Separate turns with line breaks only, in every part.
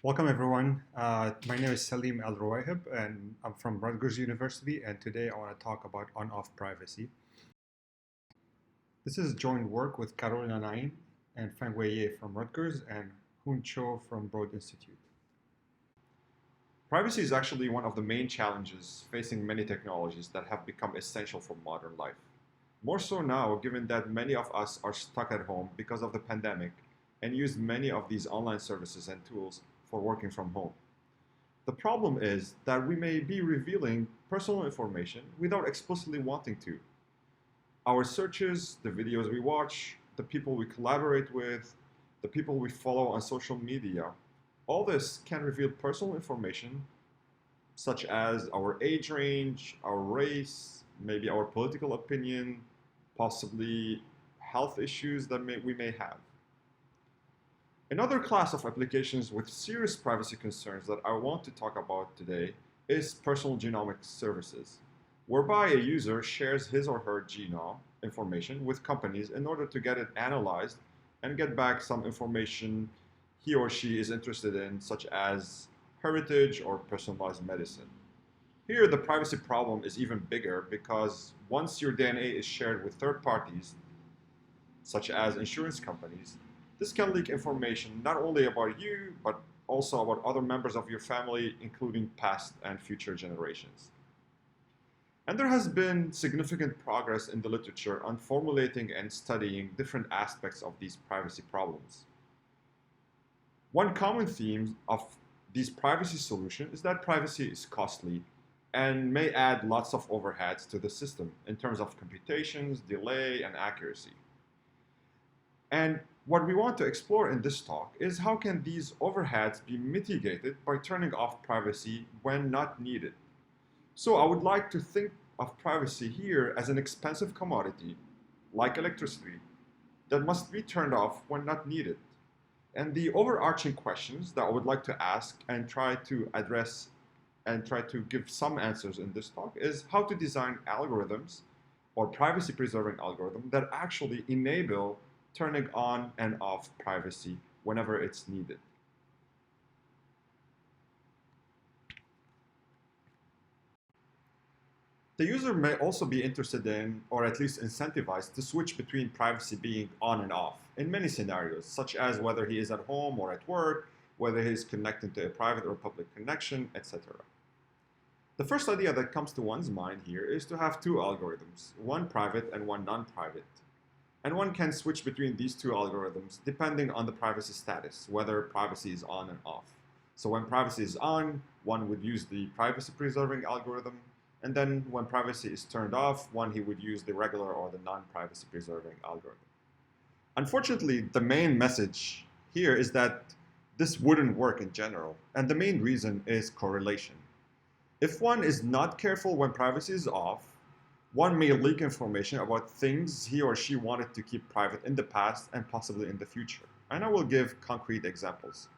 Welcome everyone. My name is Salim Al Rouayheb and I'm from Rutgers University, and today I want to talk about on-off privacy. This is joint work with Carolina Nain and Feng Weiye from Rutgers and Hun Cho from Broad Institute.
Privacy is actually one of the main challenges facing many technologies that have become essential for modern life. More so now, given that many of us are stuck at home because of the pandemic and use many of these online services and tools for working from home. The problem is that we may be revealing personal information without explicitly wanting to. Our searches, the videos we watch, the people we collaborate with, the people we follow on social media, all this can reveal personal information such as our age range, our race, maybe our political opinion, possibly health issues that we may have. Another class of applications with serious privacy concerns that I want to talk about today is personal genomics services, whereby a user shares his or her genome information with companies in order to get it analyzed and get back some information he or she is interested in, such as heritage or personalized medicine. Here, the privacy problem is even bigger because once your DNA is shared with third parties, such as insurance companies, this can leak information not only about you, but also about other members of your family, including past and future generations. And there has been significant progress in the literature on formulating and studying different aspects of these privacy problems. One common theme of these privacy solutions is that privacy is costly and may add lots of overheads to the system in terms of computations, delay, and accuracy. And what we want to explore in this talk is how can these overheads be mitigated by turning off privacy when not needed. So I would like to think of privacy here as an expensive commodity, like electricity, that must be turned off when not needed. And the overarching questions that I would like to ask and try to address and try to give some answers in this talk is how to design algorithms or privacy-preserving algorithms that actually enable turning on and off privacy whenever it's needed. The user may also be interested in, or at least incentivized, to switch between privacy being on and off in many scenarios, such as whether he is at home or at work, whether he is connected to a private or public connection, etc. The first idea that comes to one's mind here is to have two algorithms, one private and one non-private. And one can switch between these two algorithms depending on the privacy status, whether privacy is on and off. So when privacy is on, one would use the privacy-preserving algorithm, and then when privacy is turned off, he would use the regular or the non-privacy preserving algorithm. Unfortunately, the main message here is that this wouldn't work in general, and the main reason is correlation. If one is not careful when privacy is off, one may leak information about things he or she wanted to keep private in the past and possibly in the future. And I will give concrete examples.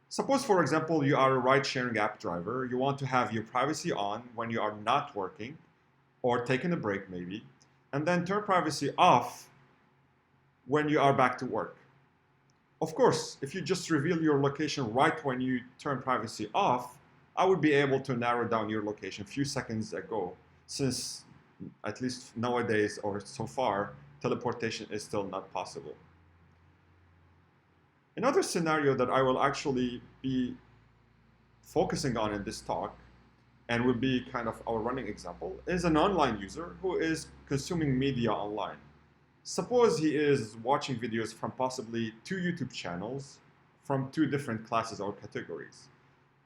Suppose, for example, you are a ride-sharing app driver. You want to have your privacy on when you are not working or taking a break maybe, and then turn privacy off when you are back to work. Of course, if you just reveal your location right when you turn privacy off, I would be able to narrow down your location a few seconds ago, since at least nowadays or so far, teleportation is still not possible. Another scenario that I will actually be focusing on in this talk, and will be kind of our running example, is an online user who is consuming media online. Suppose he is watching videos from possibly two YouTube channels from two different classes or categories.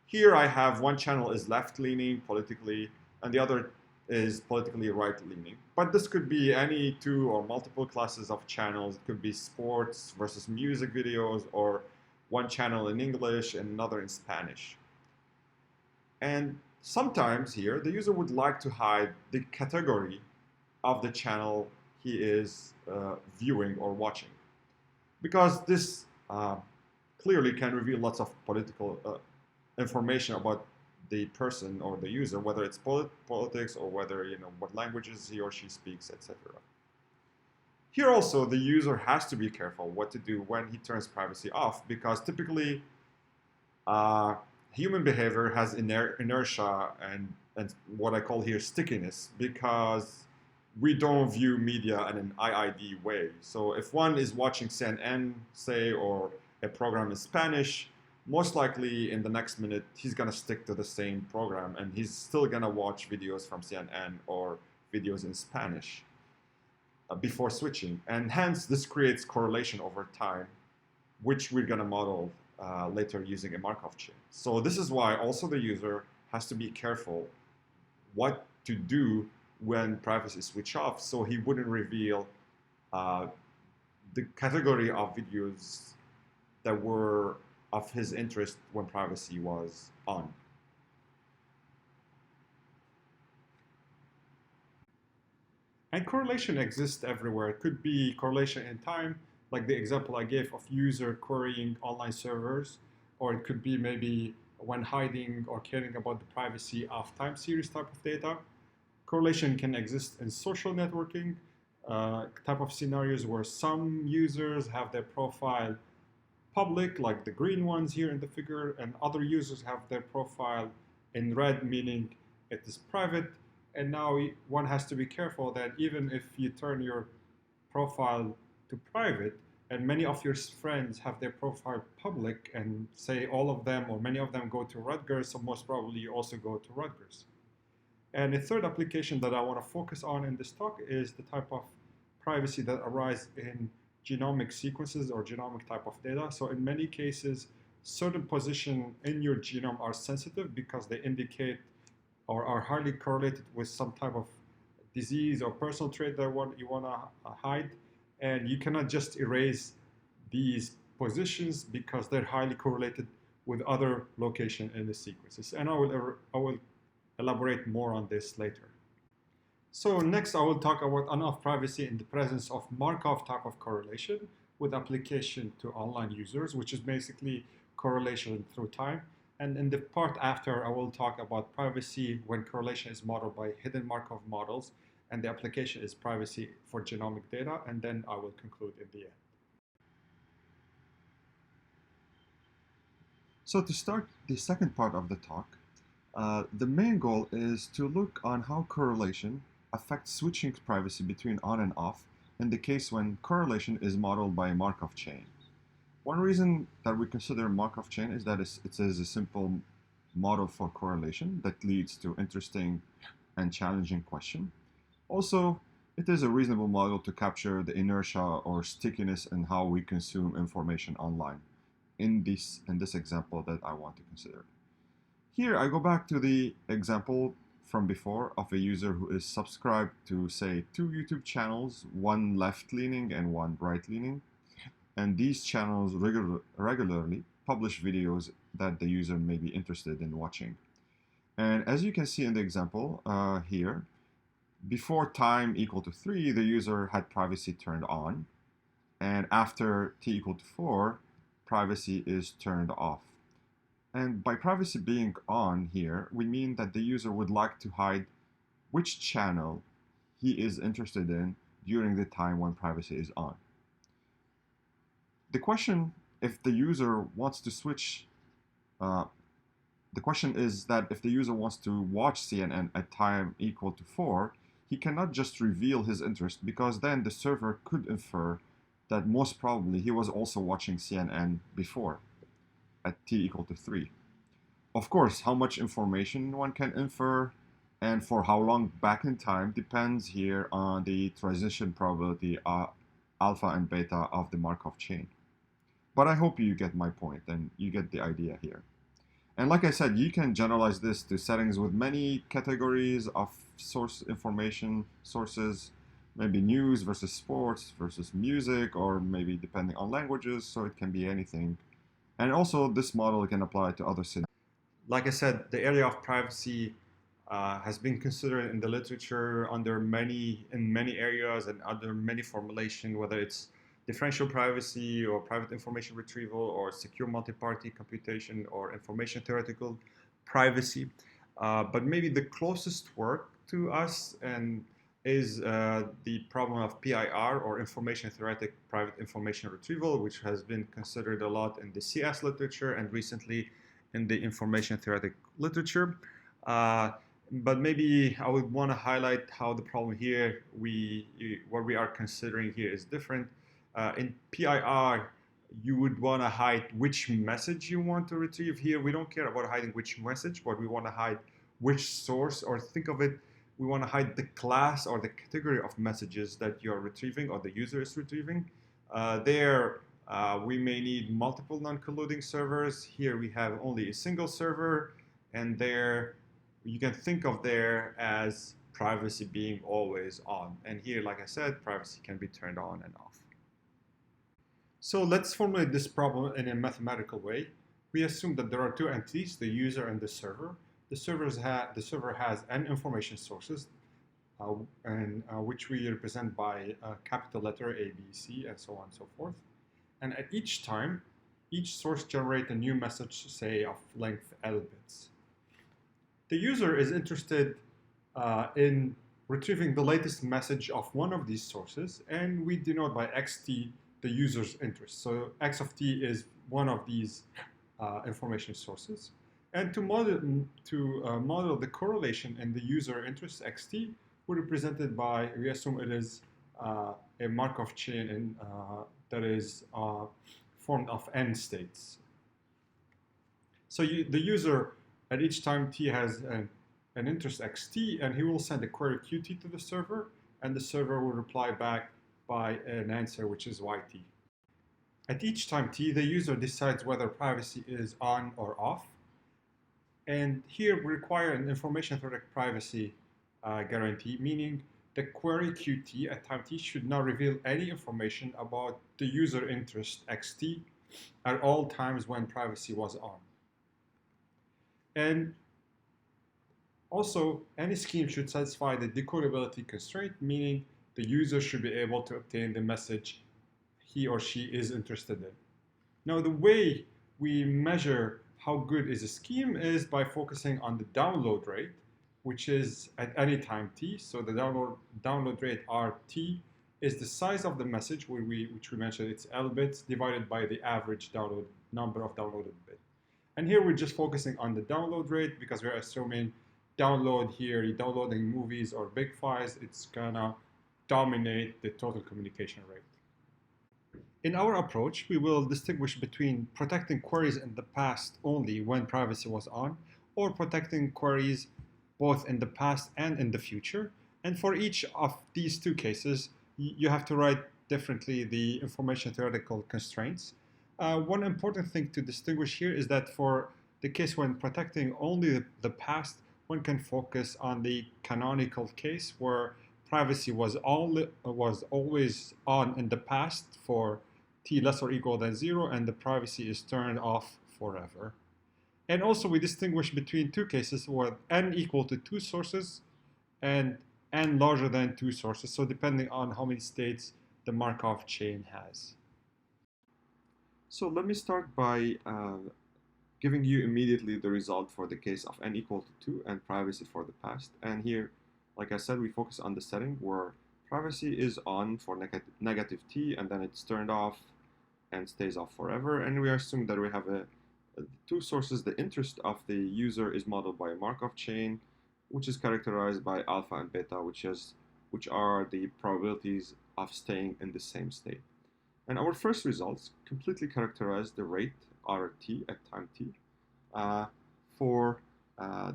Here I have one channel is left-leaning politically, and the other is politically right-leaning. But this could be any two or multiple classes of channels. It could be sports versus music videos, or one channel in English and another in Spanish. And sometimes here, the user would like to hide the category of the channel he is viewing or watching, because this clearly can reveal lots of political information about the person or the user, whether it's politics or whether what languages he or she speaks, etc. Here also, the user has to be careful what to do when he turns privacy off, because typically uh, human behavior has inertia and what I call here stickiness, because we don't view media in an IID way. So if one is watching CNN, say, or a program in Spanish, most likely in the next minute, he's going to stick to the same program and he's still going to watch videos from CNN or videos in Spanish before switching. And hence, this creates correlation over time, which we're going to model later using a Markov chain. So this is why also the user has to be careful what to do when privacy is switched off, so he wouldn't reveal the category of videos that were of his interest when privacy was on.
And correlation exists everywhere. It could be correlation in time, like the example I gave of user querying online servers, or it could be maybe when hiding or caring about the privacy of time series type of data. Correlation can exist in social networking type of scenarios where some users have their profile public, like the green ones here in the figure, and other users have their profile in red, meaning it is private. And now one has to be careful that even if you turn your profile to private, and many of your friends have their profile public, and say all of them or many of them go to Rutgers, so most probably you also go to Rutgers. And the third application that I want to focus on in this talk is the type of privacy that arises in genomic sequences or genomic type of data. So in many cases, certain positions in your genome are sensitive because they indicate or are highly correlated with some type of disease or personal trait that you want to hide. And you cannot just erase these positions because they're highly correlated with other location in the sequences. And I will elaborate more on this later. So next I will talk about on-off privacy in the presence of Markov type of correlation with application to online users, which is basically correlation through time. And in the part after, I will talk about privacy when correlation is modeled by hidden Markov models, and the application is privacy for genomic data, and then I will conclude in the end.
So to start the second part of the talk, the main goal is to look on how correlation affects switching privacy between on and off in the case when correlation is modeled by a Markov chain. One reason that we consider Markov chain is that it is a simple model for correlation that leads to interesting and challenging question. Also, it is a reasonable model to capture the inertia or stickiness in how we consume information online in this example that I want to consider. Here I go back to the example from before of a user who is subscribed to, say, 2 YouTube channels, one left-leaning and one right-leaning. And these channels regularly publish videos that the user may be interested in watching. And as you can see in the example here, before time equal to 3, the user had privacy turned on. And after t equal to 4, privacy is turned off. And by privacy being on here, we mean that the user would like to hide which channel he is interested in during the time when privacy is on. The question if the user wants to switch, the question is that if the user wants to watch CNN at time equal to 4, he cannot just reveal his interest, because then the server could infer that most probably he was also watching CNN before at t equal to 3. Of course, how much information one can infer and for how long back in time depends here on the transition probability alpha and beta of the Markov chain. But I hope you get my point and you get the idea here. And like I said, you can generalize this to settings with many categories of source information sources, maybe news versus sports versus music, or maybe depending on languages, so it can be anything. And also this model can apply to other scenarios.
Like I said, the area of privacy has been considered in the literature in many areas and under many formulation, whether it's differential privacy or private information retrieval or secure multi-party computation or information theoretical privacy. But maybe the closest work to us and
is the problem of PIR, or information theoretic private information retrieval, which has been considered a lot in the CS literature and recently in the information theoretic literature. But maybe I would want to highlight how the problem here, what we are considering here is different. In PIR, you would want to hide which message you want to retrieve. Here, we don't care about hiding which message, but we want to hide which source, or think of it, we want to hide the class or the category of messages that you're retrieving or the user is retrieving. We may need multiple non-colluding servers. Here we have only a single server, and there you can think of there as privacy being always on. And here, like I said, privacy can be turned on and off. So let's formulate this problem in a mathematical way. We assume that there are two entities, the user and the server. The server has n information sources, which we represent by a capital letter A, B, C, and so on and so forth. And at each time, each source generates a new message, say, of length L bits. The user is interested in retrieving the latest message of one of these sources, and we denote by xt the user's interest. So x of t is one of these information sources. And to model the correlation in the user interest xt, we represent it by, we assume it is a Markov chain that is formed of n states. So the user at each time t has an interest xt, and he will send a query qt to the server, and the server will reply back by an answer which is yt. At each time t, the user decides whether privacy is on or off. And here we require an information theoretic privacy guarantee, meaning the query qt at time t should not reveal any information about the user interest xt at all times when privacy was on. And also, any scheme should satisfy the decodability constraint, meaning the user should be able to obtain the message he or she is interested in. Now, the way we measure how good is a scheme is by focusing on the download rate, which is at any time t. So the download rate rt is the size of the message, which we mentioned, it's L bits divided by the average number of downloaded bits. And here we're just focusing on the download rate because we're assuming download here, you're downloading movies or big files, it's gonna dominate the total communication rate. In our approach, we will distinguish between protecting queries in the past only when privacy was on, or protecting queries both in the past and in the future. And for each of these two cases, you have to write differently the information theoretical constraints. One important thing to distinguish here is that for the case when protecting only the past, one can focus on the canonical case where privacy was always on in the past for t less or equal than 0, and the privacy is turned off forever. And also we distinguish between two cases where n equal to 2 sources and n larger than 2 sources, so depending on how many states the Markov chain has. So let me start by giving you immediately the result for the case of n equal to 2 and privacy for the past. And here, like I said, we focus on the setting where privacy is on for negative t, and then it's turned off and stays off forever. And we assume that we have two sources. The interest of the user is modeled by a Markov chain, which is characterized by alpha and beta, which are the probabilities of staying in the same state. And our first results completely characterize the rate RT at time t for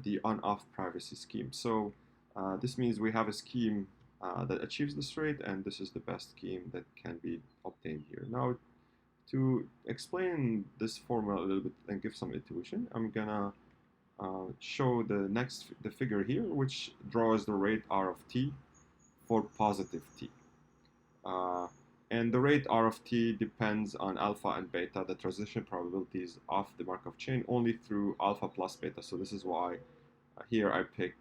the on-off privacy scheme. So this means we have a scheme that achieves this rate, and this is the best scheme that can be obtained here. Now, to explain this formula a little bit and give some intuition, I'm gonna show the figure here, which draws the rate R of t for positive t. And the rate R of t depends on alpha and beta, the transition probabilities of the Markov chain, only through alpha plus beta. So this is why here I pick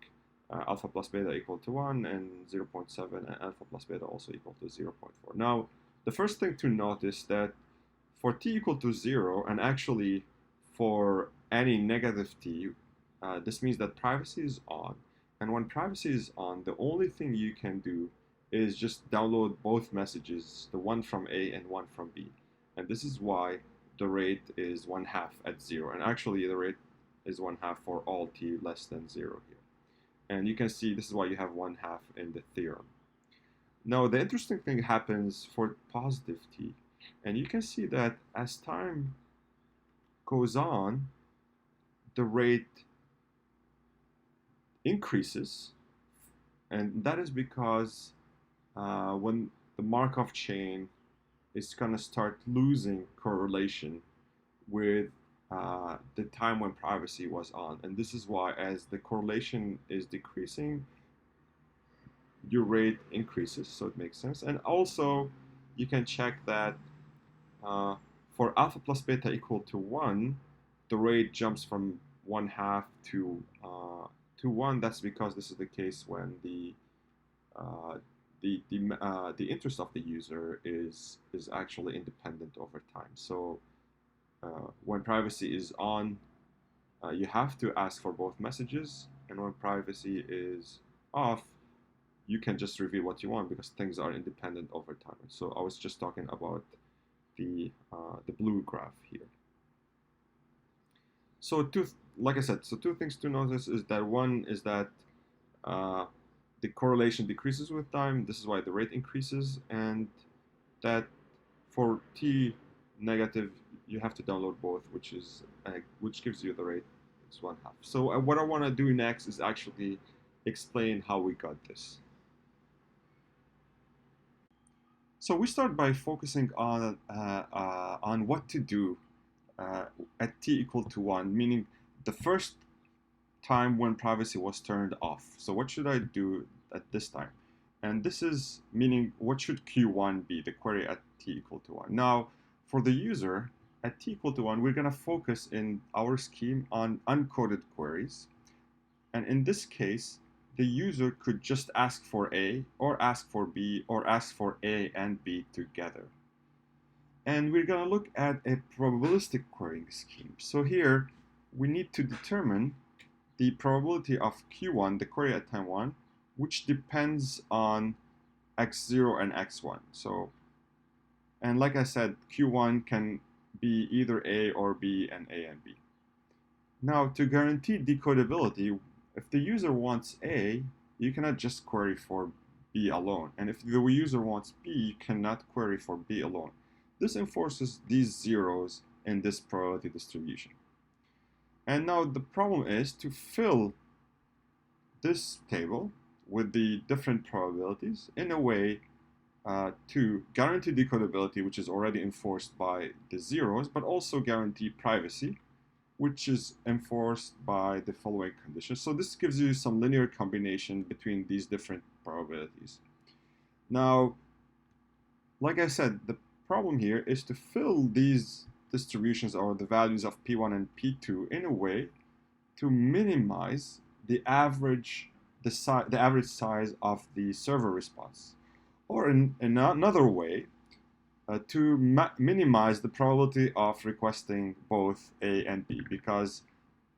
alpha plus beta equal to 1 and 0.7, and alpha plus beta also equal to 0.4. Now, the first thing to notice that for t equal to 0, and actually for any negative t, this means that privacy is on. And when privacy is on, the only thing you can do is just download both messages, the one from A and one from B. And this is why the rate is 1/2 at 0. And actually the rate is 1/2 for all t less than 0 here. And you can see this is why you have 1/2 in the theorem. Now the interesting thing happens for positive t. And you can see that as time goes on, the rate increases. And that is because when the Markov chain is going to start losing correlation with the time when privacy was on. And this is why as the correlation is decreasing, your rate increases, so it makes sense. And also, you can check that for alpha plus beta equal to 1, the rate jumps from 1/2 to 1. That's because this is the case when the interest of the user is actually independent over time. So when privacy is on, you have to ask for both messages, and when privacy is off, you can just reveal what you want because things are independent over time. So I was just talking about the blue graph here. So like I said, so two things to notice is that one is that the correlation decreases with time. This is why the rate increases, and that for t negative, you have to download both, which gives you the rate. It's 1/2. So what I want to do next is actually explain how we got this. So we start by focusing on what to do at t equal to 1, meaning the first time when privacy was turned off. So what should I do at this time? And this is meaning what should Q1 be, the query at t equal to 1. Now, for the user, at t equal to 1, we're going to focus in our scheme on uncoded queries. And in this case, the user could just ask for A, or ask for B, or ask for A and B together. And we're going to look at a probabilistic querying scheme. So here, we need to determine the probability of Q1, the query at time 1, which depends on x0 and x1. And like I said, Q1 can be either A or B and A and B. Now, to guarantee decodability, if the user wants A, you cannot just query for B alone. And if the user wants B, you cannot query for B alone. This enforces these zeros in this probability distribution. And now the problem is to fill this table with the different probabilities in a way to guarantee decodability, which is already enforced by the zeros, but also guarantee privacy, which is enforced by the following conditions. So this gives you some linear combination between these different probabilities. Now, like I said, the problem here is to fill these distributions or the values of P1 and P2 in a way to minimize the average size of the server response. Or in another way, to minimize the probability of requesting both A and B, because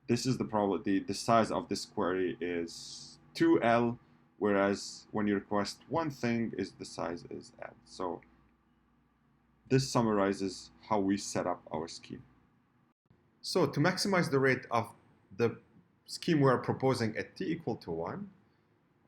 this is the probability, the size of this query is 2L, whereas when you request one thing, the size is L. So this summarizes how we set up our scheme. So to maximize the rate of the scheme we are proposing at t equal to 1,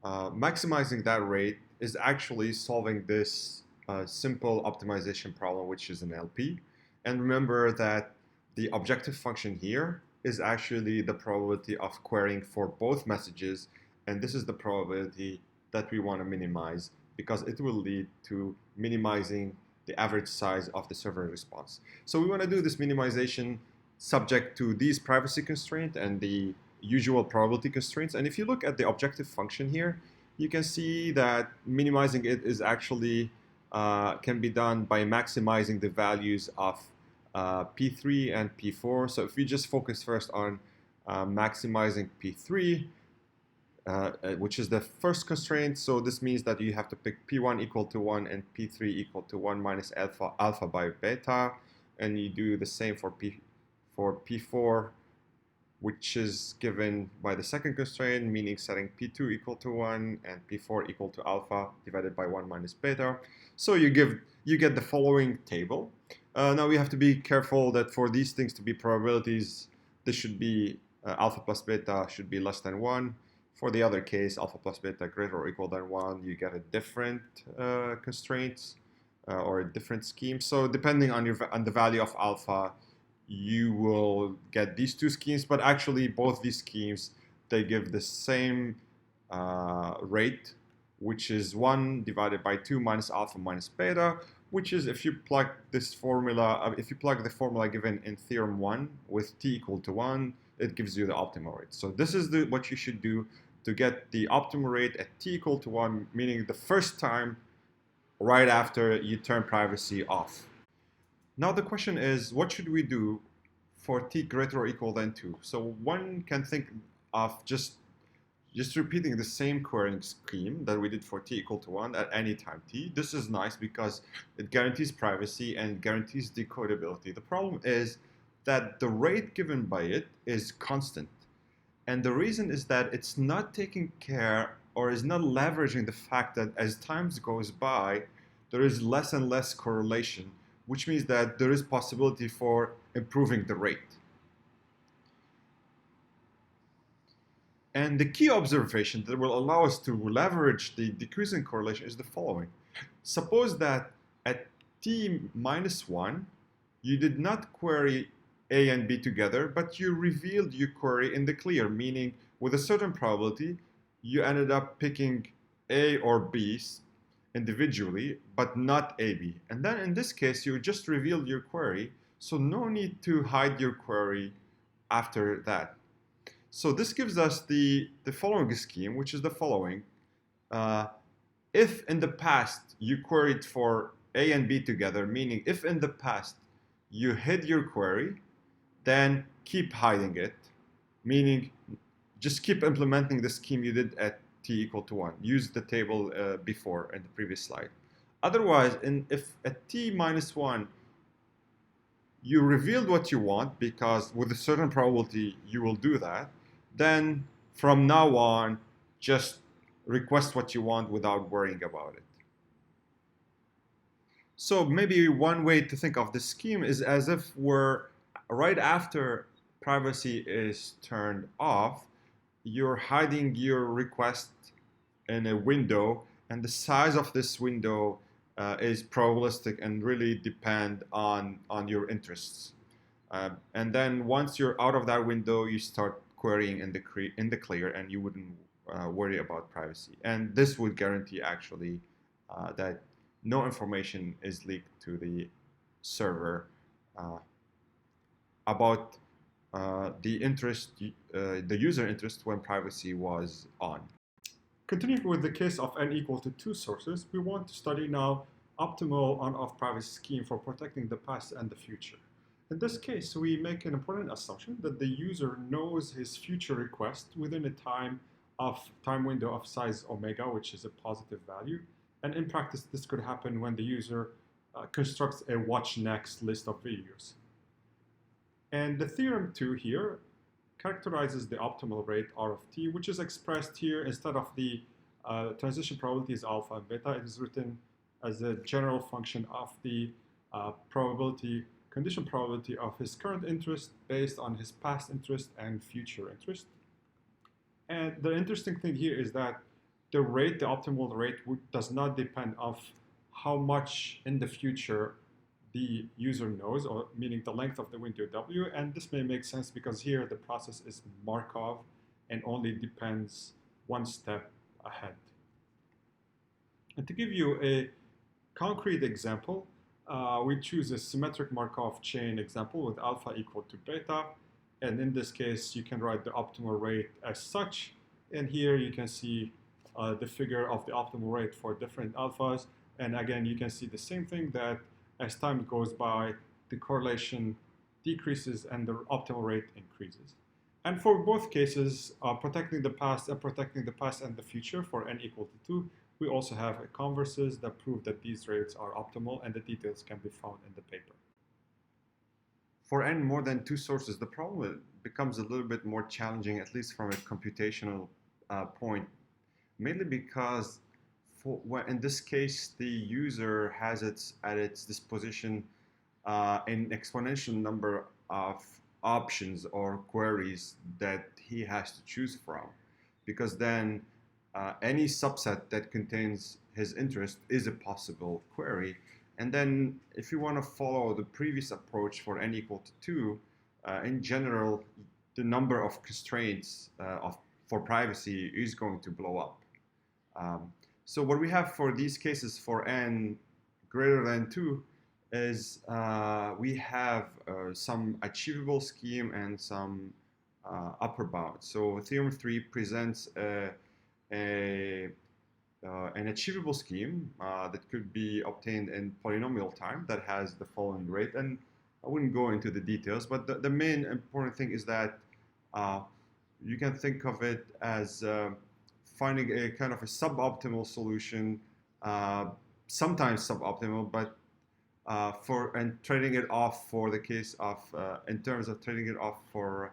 maximizing that rate is actually solving this simple optimization problem, which is an LP. And remember that the objective function here is actually the probability of querying for both messages. And this is the probability that we want to minimize because it will lead to minimizing the average size of the server response. So we want to do this minimization subject to these privacy constraints and the usual probability constraints. And if you look at the objective function here, you can see that minimizing it is actually can be done by maximizing the values of P3 and P4. So if we just focus first on maximizing P3, which is the first constraint. So this means that you have to pick P1 equal to 1 and P3 equal to 1 minus alpha by beta. And you do the same for P4 which is given by the second constraint, meaning setting P2 equal to 1 and P4 equal to alpha divided by 1 minus beta. So you get the following table. Now we have to be careful that for these things to be probabilities, this should be alpha plus beta should be less than 1. For the other case, alpha plus beta greater or equal than 1, you get a different constraints or a different scheme. So depending on the value of alpha, you will get these two schemes, but actually both these schemes, they give the same rate, which is 1 divided by 2 minus alpha minus beta, which is if you plug this formula, if you plug the formula given in theorem 1 with t equal to 1, it gives you the optimal rate. So this is what you should do to get the optimal rate at t equal to 1, meaning the first time right after you turn privacy off. Now the question is, what should we do for t greater or equal than 2? So one can think of just repeating the same querying scheme that we did for t equal to 1 at any time t. This is nice because it guarantees privacy and guarantees decodability. The problem is that the rate given by it is constant. And the reason is that it's not taking care or is not leveraging the fact that as time goes by, there is less and less correlation, which means that there is possibility for improving the rate. And the key observation that will allow us to leverage the decreasing correlation is the following. Suppose that at t minus 1, you did not query A and B together, but you revealed your query in the clear, meaning with a certain probability, you ended up picking A or B individually, but not AB. And then in this case, you just revealed your query, so no need to hide your query after that. So this gives us the following scheme, which is the following. If in the past you queried for A and B together, meaning if in the past you hid your query, then keep hiding it, meaning just keep implementing the scheme you did at t equal to 1. Use the table before in the previous slide. Otherwise, if at t minus 1, you revealed what you want, because with a certain probability you will do that, then from now on, just request what you want without worrying about it. So maybe one way to think of this scheme is as if we're right after privacy is turned off, you're hiding your request in a window, and the size of this window is probabilistic and really depend on your interests. And then once you're out of that window, you start querying in the clear, and you wouldn't worry about privacy. And this would guarantee actually that no information is leaked to the server about the user interest when privacy was on.
Continuing with the case of n equal to 2 sources, we want to study now optimal on-off privacy scheme for protecting the past and the future. In this case, we make an important assumption that the user knows his future request within a time window of size omega, which is a positive value. And in practice, this could happen when the user constructs a watch next list of videos. And the theorem 2 here characterizes the optimal rate R of t, which is expressed here instead of the transition probabilities alpha and beta. It is written as a general function of the condition probability of his current interest based on his past interest and future interest. And the interesting thing here is that the optimal rate, does not depend on how much in the future the user knows, or meaning the length of the window W. And this may make sense because here the process is Markov and only depends one step ahead. And to give you a concrete example, we choose a symmetric Markov chain example with alpha equal to beta. And in this case, you can write the optimal rate as such. And here you can see the figure of the optimal rate for different alphas. And again, you can see the same thing, that as time goes by, the correlation decreases and the optimal rate increases. And for both cases, protecting the past and the future for n equal to 2, we also have converses that prove that these rates are optimal, and the details can be found in the paper.
For n more than two sources, the problem becomes a little bit more challenging, at least from a computational point, mainly because in this case, the user has at its disposition an exponential number of options or queries that he has to choose from, because then any subset that contains his interest is a possible query. And then if you want to follow the previous approach for n equal to 2, in general, the number of constraints for privacy is going to blow up. So what we have for these cases for n greater than 2 is we have some achievable scheme and some upper bound. So theorem 3 presents an achievable scheme that could be obtained in polynomial time that has the following rate. And I wouldn't go into the details, but the main important thing is that you can think of it as finding a kind of a suboptimal solution, sometimes suboptimal, but and trading it off for the case of, in terms of trading it off for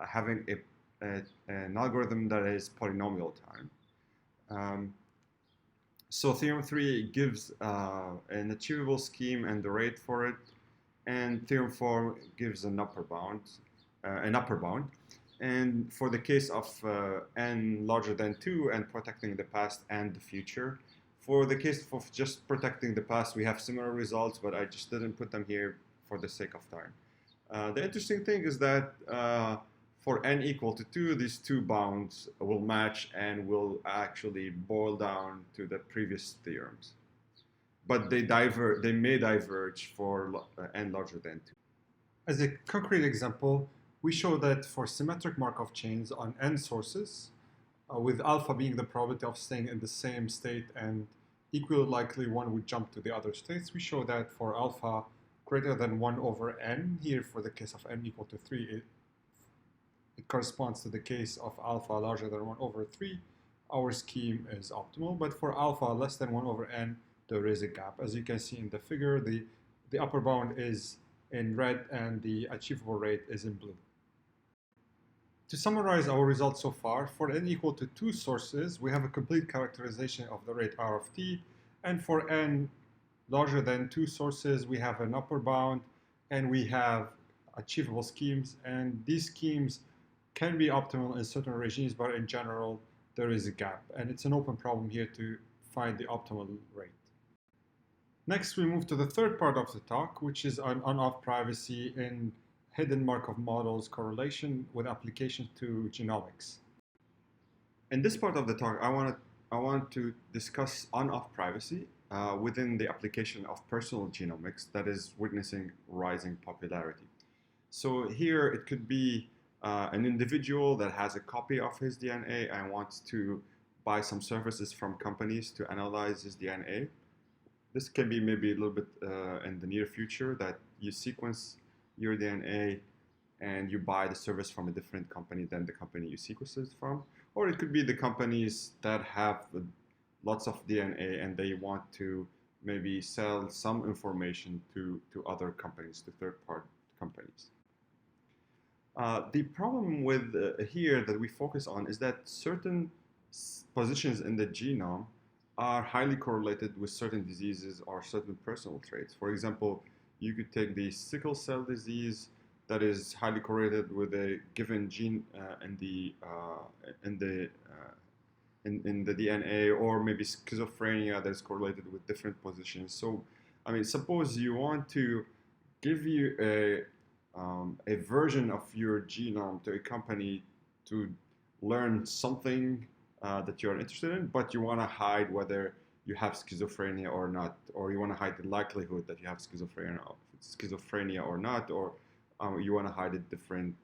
having an algorithm that is polynomial time. So theorem 3 gives an achievable scheme and the rate for it, and theorem 4 gives an upper bound. And for the case of n larger than 2 and protecting the past and the future, for the case of just protecting the past, we have similar results, but I just didn't put them here for the sake of time. The interesting thing is that for n equal to 2, these two bounds will match and will actually boil down to the previous theorems. But they may diverge for n larger than 2.
As a concrete example, we show that for symmetric Markov chains on n sources, with alpha being the probability of staying in the same state and equally likely one would jump to the other states, we show that for alpha greater than 1 over n, here for the case of n equal to 3, it corresponds to the case of alpha larger than 1 over 3, our scheme is optimal. But for alpha less than 1 over n, there is a gap. As you can see in the figure, the upper bound is in red and the achievable rate is in blue. To summarize our results so far, for n equal to 2 sources, we have a complete characterization of the rate r of t, and for n larger than 2 sources, we have an upper bound, and we have achievable schemes, and these schemes can be optimal in certain regimes, but in general, there is a gap, and it's an open problem here to find the optimal rate. Next, we move to the third part of the talk, which is on-off privacy in hidden Markov models correlation with application to genomics.
In this part of the talk, I want to discuss on-off privacy within the application of personal genomics that is witnessing rising popularity. So here it could be an individual that has a copy of his DNA and wants to buy some services from companies to analyze his DNA. This can be maybe a little bit in the near future, that you sequence your DNA and you buy the service from a different company than the company you sequenced it from. Or it could be the companies that have lots of DNA and they want to maybe sell some information to other companies, to third-party companies. The problem with here that we focus on is that certain positions in the genome are highly correlated with certain diseases or certain personal traits. For example, you could take the sickle cell disease that is highly correlated with a given gene in the DNA, or maybe schizophrenia that is correlated with different positions. So, I mean, suppose you want to give you a version of your genome to a company to learn something that you're interested in, but you want to hide whether you have schizophrenia or not, or you want to hide the likelihood that you have schizophrenia or not, or you want to hide different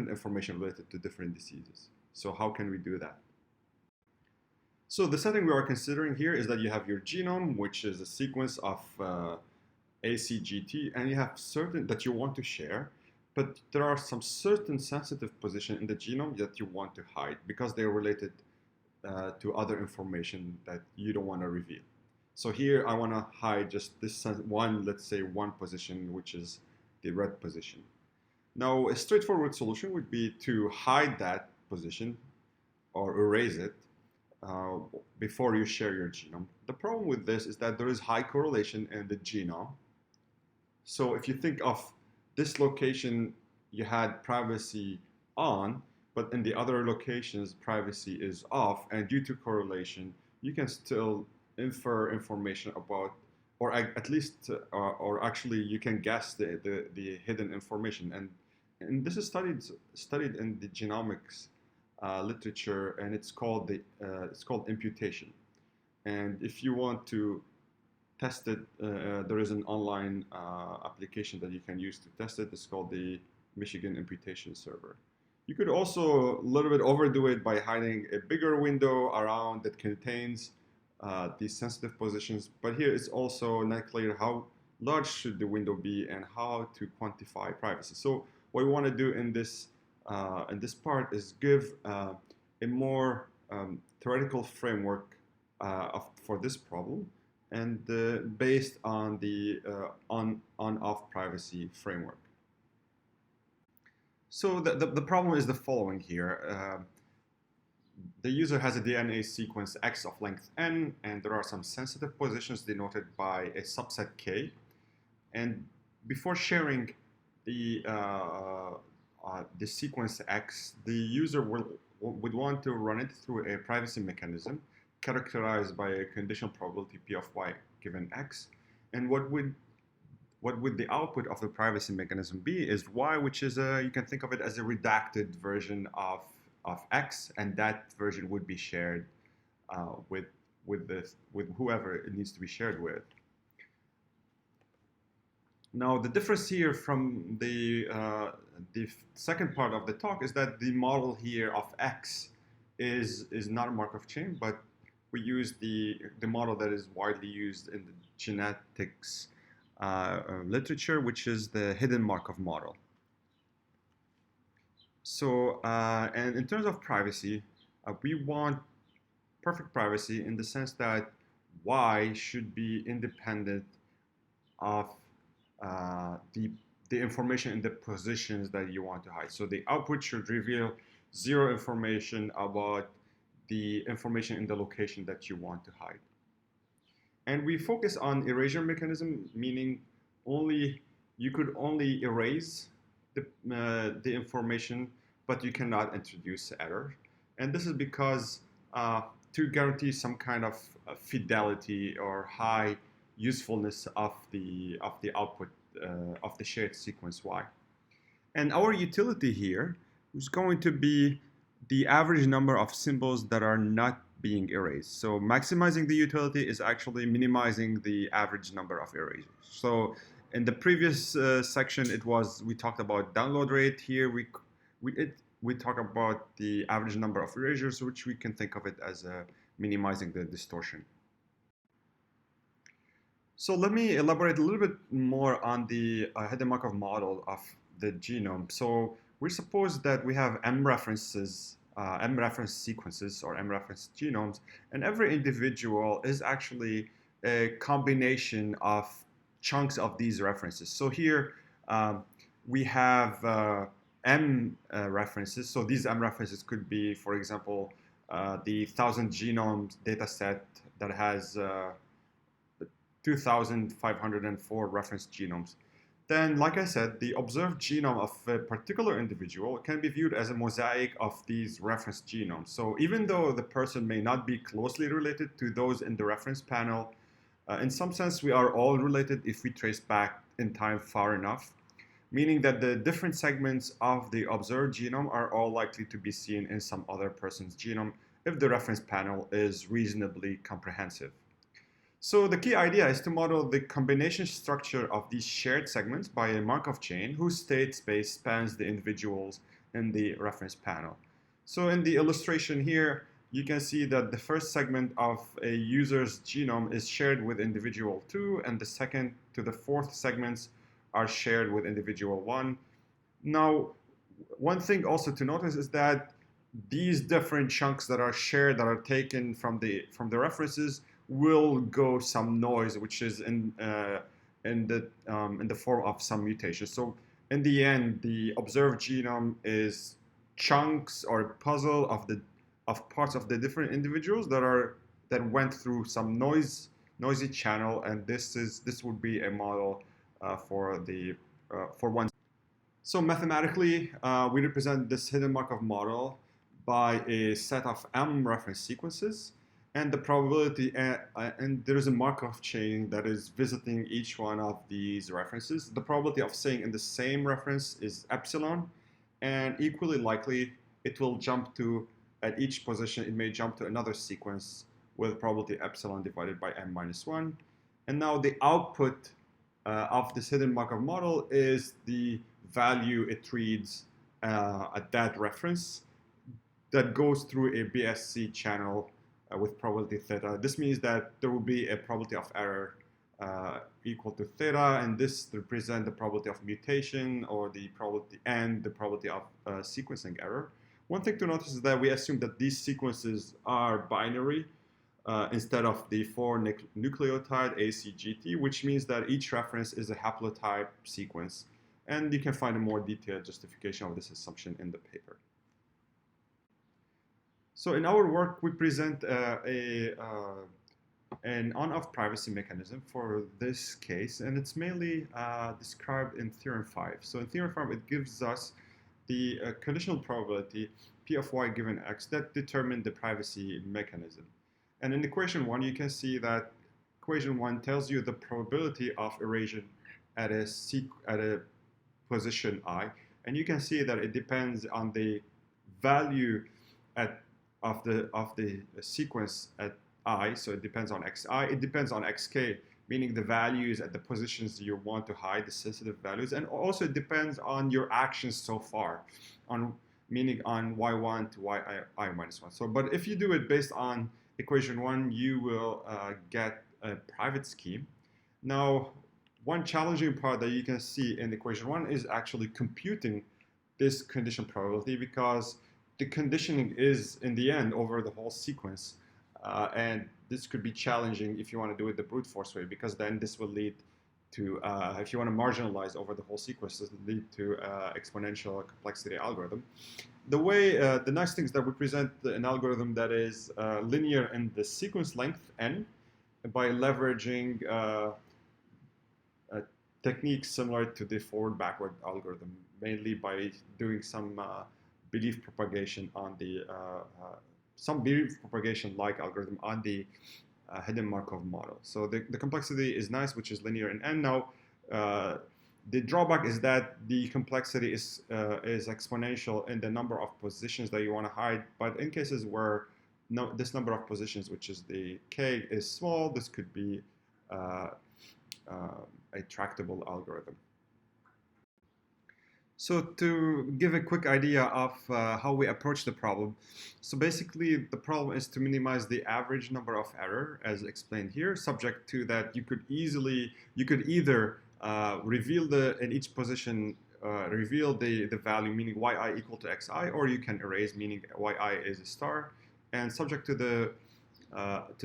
information related to different diseases. So how can we do that? So the setting we are considering here is that you have your genome, which is a sequence of ACGT, and you have certain that you want to share, but there are some certain sensitive position in the genome that you want to hide because they're related to other information that you don't want to reveal. So here I want to hide just this one, let's say one position, which is the red position. Now, a straightforward solution would be to hide that position or erase it uh, before you share your genome. The problem with this is that there is high correlation in the genome. So if you think of this location, you had privacy on, but in the other locations, privacy is off, and due to correlation, you can still infer information about, or at least, or actually, you can guess the hidden information. And this is studied in the genomics literature, and it's called imputation. And if you want to test it, there is an online application that you can use to test it. It's called the Michigan Imputation Server. You could also a little bit overdo it by hiding a bigger window around that contains these sensitive positions. But here it's also not clear how large should the window be and how to quantify privacy. So what we want to do in this part is give a more theoretical framework for this problem, and based on the on-off privacy framework. So the problem is the following here. The user has a DNA sequence X of length N, and there are some sensitive positions denoted by a subset K. And before sharing the sequence X, the user would want to run it through a privacy mechanism characterized by a conditional probability P of Y given X. And what would the output of the privacy mechanism be is Y, which is you can think of it as a redacted version of X, and that version would be shared with whoever it needs to be shared with. Now, the difference here from the second part of the talk is that the model here of X is not a Markov chain, but we use the model that is widely used in the genetics literature, which is the hidden Markov model. So, and in terms of privacy, we want perfect privacy in the sense that Y should be independent of the information in the positions that you want to hide. So the output should reveal zero information about the information in the location that you want to hide. And we focus on erasure mechanism, meaning you could only erase the information, but you cannot introduce error. And this is because to guarantee some kind of fidelity or high usefulness of the output of the shared sequence Y. And our utility here is going to be the average number of symbols that are not being erased. So maximizing the utility is actually minimizing the average number of erasures. So in the previous section, we talked about download rate. Here we talk about the average number of erasures, which we can think of it as minimizing the distortion. So let me elaborate a little bit more on the hidden Markov model of the genome. So we suppose that we have M reference sequences or M reference genomes, and every individual is actually a combination of chunks of these references. So here we have M references. So these M references could be, for example, the 1,000 genomes data set that has 2,504 reference genomes. Then, like I said, the observed genome of a particular individual can be viewed as a mosaic of these reference genomes. So even though the person may not be closely related to those in the reference panel, in some sense we are all related if we trace back in time far enough, meaning that the different segments of the observed genome are all likely to be seen in some other person's genome if the reference panel is reasonably comprehensive. So the key idea is to model the combination structure of these shared segments by a Markov chain whose state space spans the individuals in the reference panel. So in the illustration here, you can see that the first segment of a user's genome is shared with individual 2, and the second to the fourth segments are shared with individual 1. Now, one thing also to notice is that these different chunks that are shared, that are taken from the references, will go some noise, which is in the form of some mutations. So in the end, the observed genome is chunks or puzzle of parts of the different individuals that went through some noisy channel, and this would be a model for one. So mathematically, we represent this hidden Markov model by a set of M reference sequences, and the probability, and there is a Markov chain that is visiting each one of these references. The probability of staying in the same reference is epsilon, and equally likely it will jump to, at each position, it may jump to another sequence with probability epsilon divided by M minus 1. And now the output of this hidden Markov model is the value it reads at that reference that goes through a BSC channel with probability theta. This means that there will be a probability of error equal to theta, and this represents the probability of mutation or the probability of sequencing error. One thing to notice is that we assume that these sequences are binary instead of the 4-nucleotide ACGT, which means that each reference is a haplotype sequence. And you can find a more detailed justification of this assumption in the paper. So in our work, we present an on-off privacy mechanism for this case, and it's mainly described in Theorem 5. So in Theorem 5, it gives us the conditional probability P of y given x that determine the privacy mechanism. And in equation 1, you can see that equation 1 tells you the probability of erasure at a position I, and you can see that it depends on the value of the sequence at I, so it depends on xi, it depends on xk, meaning the values at the positions you want to hide, the sensitive values, and also it depends on your actions so far, meaning on y1 to yi minus 1. So, but if you do it based on equation 1, you will get a private scheme. Now, one challenging part that you can see in equation 1 is actually computing this condition probability, because the conditioning is, in the end, over the whole sequence. And this could be challenging if you want to do it the brute force way, because then this will lead to, if you want to marginalize over the whole sequence, this will lead to exponential complexity algorithm. The nice thing is that we present an algorithm that is linear in the sequence length n by leveraging techniques similar to the forward-backward algorithm, mainly by doing some belief propagation on the some belief propagation-like algorithm on the hidden Markov model. So the complexity is nice, which is linear in n. Now, the drawback is that the complexity is exponential in the number of positions that you want to hide. But in cases where this number of positions, which is the k, is small, this could be a tractable algorithm. So to give a quick idea of how we approach the problem, so basically the problem is to minimize the average number of error, as explained here, subject to that you could either reveal in each position, reveal the value, meaning yi equal to xi, or you can erase, meaning yi is a star, and subject to the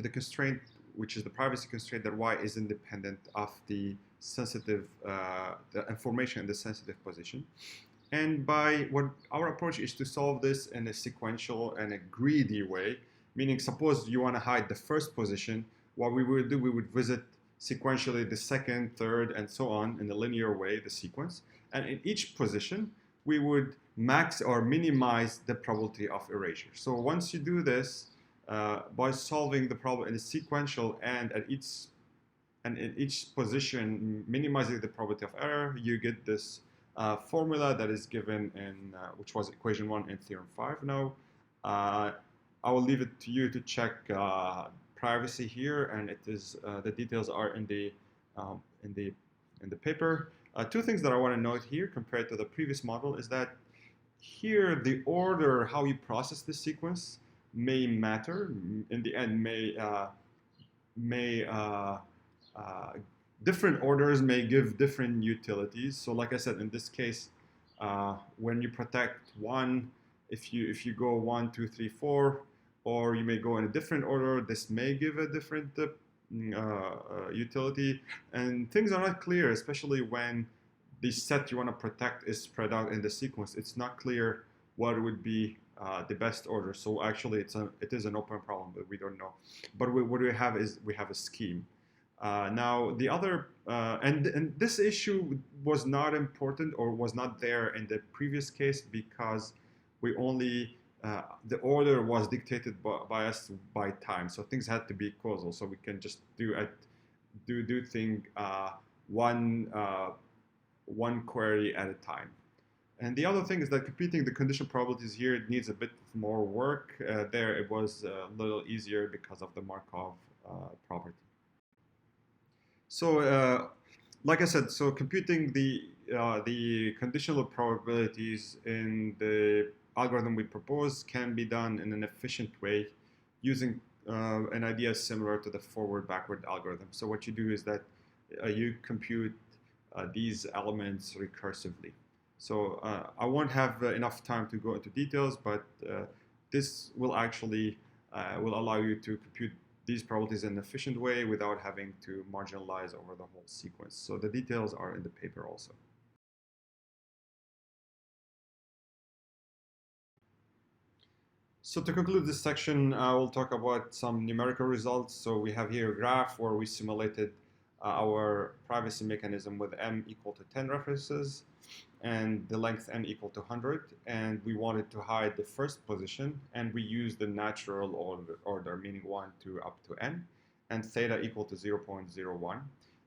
constraint, which is the privacy constraint, that y is independent of the sensitive, the information in the sensitive position. And our approach is to solve this in a sequential and a greedy way, meaning suppose you want to hide the first position, what we would do, we would visit sequentially the second, third, and so on in a linear way, the sequence. And in each position, we would max or minimize the probability of erasure. So once you do this, by solving the problem in a sequential and in each position minimizing the probability of error, you get this formula that is given in which was equation 1 in Theorem 5. Now, I will leave it to you to check privacy here, and it is the details are in the paper. Two things that I want to note here compared to the previous model is that here the order how you process the sequence may matter. In the end, different orders may give different utilities. So like I said, in this case, when you protect one, if you go 1, 2, 3, 4, or you may go in a different order, this may give a different utility, and things are not clear, especially when the set you want to protect is spread out in the sequence. It's not clear what would be the best order. So actually, it is an open problem that we don't know. But what we have is we have a scheme. Now the other and this issue was not important or was not there in the previous case because we only the order was dictated by us by time, so things had to be causal. So we can just do thing one query at a time. And the other thing is that computing the condition probabilities here, it needs a bit more work. There it was a little easier because of the Markov property. So, like I said, so computing the conditional probabilities in the algorithm we propose can be done in an efficient way using an idea similar to the forward-backward algorithm. So what you do is that you compute these elements recursively. So I won't have enough time to go into details, but this will actually will allow you to compute these probabilities in an efficient way without having to marginalize over the whole sequence. So the details are in the paper also. So to conclude this section, I will talk about some numerical results. So we have here a graph where we simulated our privacy mechanism with m equal to 10 references and the length n equal to 100. And we wanted to hide the first position, and we used the natural order, meaning 1 to up to n, and theta equal to 0.01.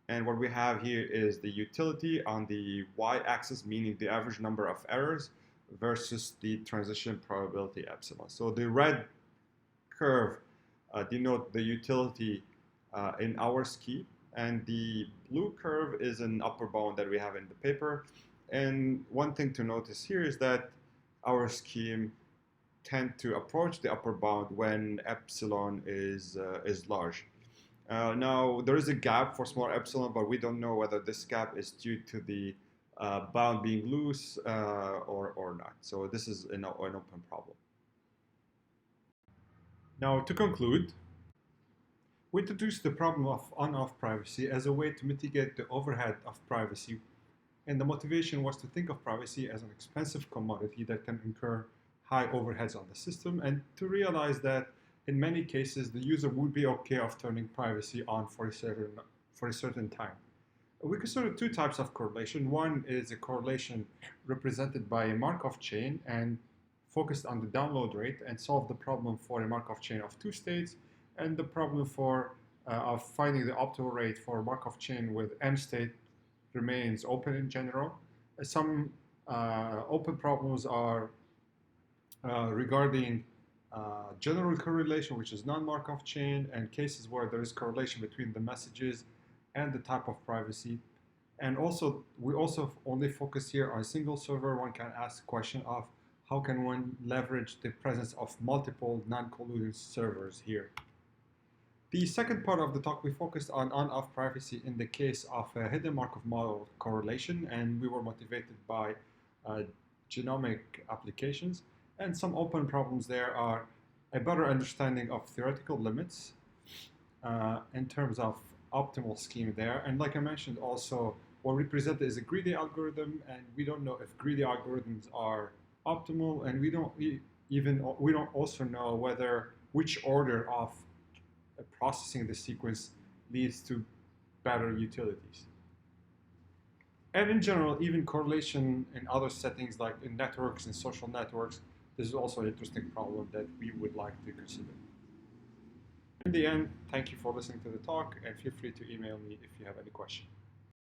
And what we have here is the utility on the y-axis, meaning the average number of errors, versus the transition probability epsilon. So the red curve denote the utility in our scheme, and the blue curve is an upper bound that we have in the paper. And one thing to notice here is that our scheme tend to approach the upper bound when epsilon is large. Now, there is a gap for small epsilon, but we don't know whether this gap is due to the bound being loose or not. So this is an open problem.
Now, to conclude, we introduced the problem of on-off privacy as a way to mitigate the overhead of privacy. And the motivation was to think of privacy as an expensive commodity that can incur high overheads on the system, and to realize that in many cases the user would be okay of turning privacy on for a certain time. We consider two types of correlation. One is a correlation represented by a Markov chain and focused on the download rate and solve the problem for a Markov chain of two states, and the problem of finding the optimal rate for a Markov chain with m state remains open in general. Some open problems are regarding general correlation, which is non-Markov chain, and cases where there is correlation between the messages and the type of privacy. And also, we also only focus here on a single server. One can ask the question of how can one leverage the presence of multiple non-colluding servers here. The second part of the talk, we focused on-off privacy in the case of a hidden Markov model correlation, and we were motivated by genomic applications. And some open problems there are a better understanding of theoretical limits in terms of optimal scheme there. And like I mentioned also, what we presented is a greedy algorithm, and we don't know if greedy algorithms are optimal, and we don't also know which order of processing the sequence leads to better utilities. And in general, even correlation in other settings like in networks and social networks, this is also an interesting problem that we would like to consider. In the end, thank you for listening to the talk, and feel free to email me if you have any questions.